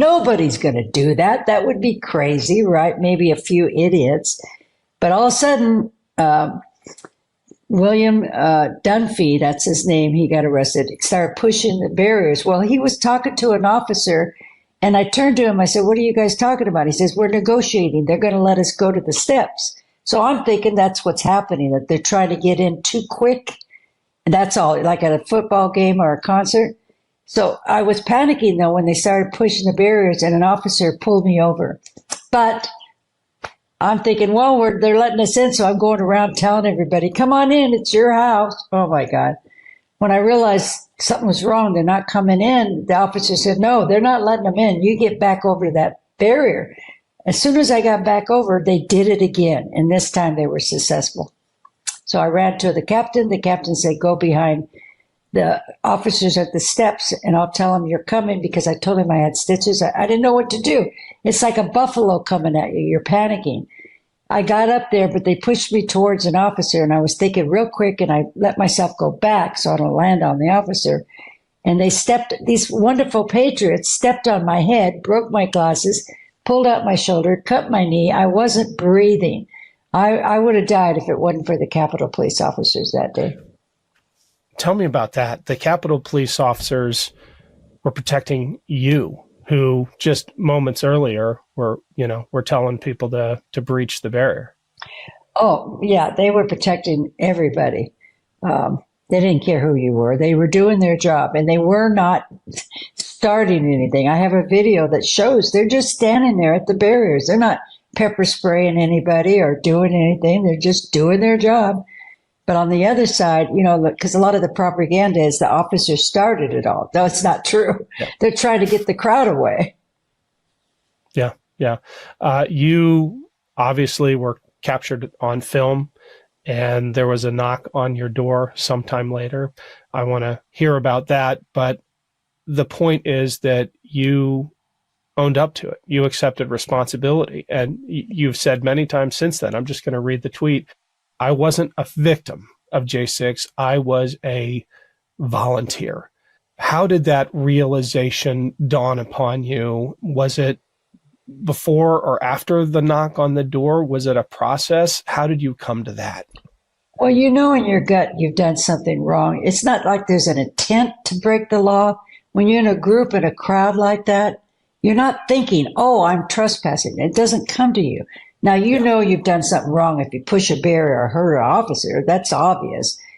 Nobody's going to do that. That would be crazy, right? Maybe a few idiots. But all of a sudden, William Dunphy, that's his name, he got arrested, he started pushing the barriers. Well, he was talking to an officer, and I turned to him, I said, what are you guys talking about? He says, we're negotiating. They're going to let us go to the steps. So I'm thinking that's what's happening, that they're trying to get in too quick. And that's all, like at a football game or a concert. So I was panicking, though, when they started pushing the barriers, and an officer pulled me over. But I'm thinking, well, they're letting us in, so I'm going around telling everybody, come on in, it's your house. Oh, my God. When I realized something was wrong, they're not coming in, the officer said, no, they're not letting them in. You get back over that barrier. As soon as I got back over, they did it again, and this time they were successful. So I ran to the captain. The captain said, go behind the officers at the steps, and I'll tell them you're coming, because I told him I had stitches. I didn't know what to do. It's like a buffalo coming at you. You're panicking. I got up there, but they pushed me towards an officer, and I was thinking real quick, and I let myself go back so I don't land on the officer. And these wonderful patriots stepped on my head, broke my glasses, pulled out my shoulder, cut my knee. I wasn't breathing. I would have died if it wasn't for the Capitol Police officers that day. Tell me about that. The Capitol Police officers were protecting you, who just moments earlier were telling people to breach the barrier. Oh, yeah, they were protecting everybody. They didn't care who you were. They were doing their job, and they were not starting anything. I have a video that shows they're just standing there at the barriers. They're not pepper spraying anybody or doing anything. They're just doing their job. But on the other side, because a lot of the propaganda is the officers started it all. No, it's not true. Yeah. They're trying to get the crowd away. Yeah, yeah. You obviously were captured on film, and there was a knock on your door sometime later. I want to hear about that, but the point is that you owned up to it. You accepted responsibility, and you've said many times since then, I'm just going to read the tweet, I wasn't a victim of J6. I was a volunteer. How did that realization dawn upon you? Was it before or after the knock on the door? Was it a process? How did you come to that? Well, in your gut, you've done something wrong. It's not like there's an intent to break the law. When you're in a group, in a crowd like that, you're not thinking, oh, I'm trespassing. It doesn't come to you. Now, know you've done something wrong if you push a barrier or hurt an officer. That's obvious.